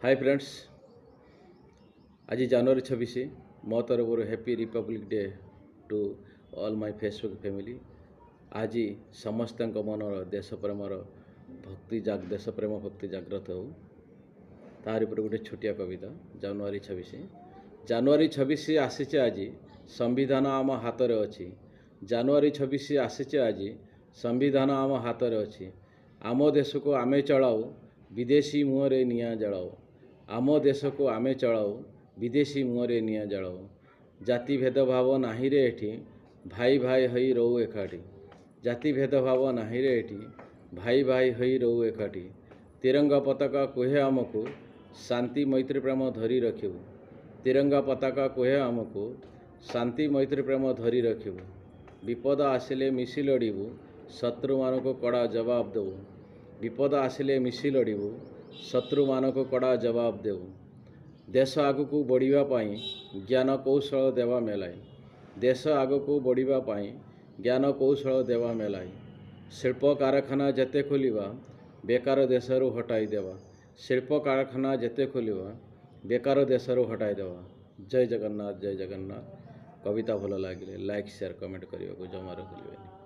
Hi friends, आज जनवरी 26 मो तरफ happy Republic Day to all my Facebook family. आज समस्त मनर देश प्रेमर भक्ति देश प्रेम भक्ति जागृत हो तार पर गोटे छोटिया कविता। जनवरी 26 आसी आज संविधान आम हाथ में अच्छी। जनवरी 26 आसी आज संविधान आम हाथ में अच्छी। आम देश को आमे चलाओ, विदेशी मुहरे निया जलाओ। आम देश को आमे चलाओ, विदेशी मुहरे निया जलाओ। जाति भेदभाव नाही रे एठी, भाई भाई हई रहू एकाठी। जाति भेदभाव नाही रे एठी, भाई भाई हई रहू एकाठी। तिरंगा पताका कहे आमको शांति मैत्री प्रेम धरी रखिबू। तिरंगा पताका कहे आमको शांति मैत्री प्रेम धरी रखिबू। विपद आसिले मिसी लड़िबू, शत्रु मानक कड़ा जवाब देबू। विपद आसिले मिसी लड़िबू, शत्रु मानक कड़ा जवाब देबू। देश आगकू बढ़िबा पाई ज्ञान कौशल देवा मेलाई। देश आगकू बढ़िबा पाई ज्ञान कौशल देवा मेलाई। शिल्प कारखाना जेते खोलिबा बेकार देशरू हटाई देवा। शिल्प कारखाना जेते खोलिबा बेकार देशरू हटाई देवा। जय जगन्नाथ, जय जगन्नाथ। कविता भल लगे लाइक शेयर कमेंट करने को जमार भूलें।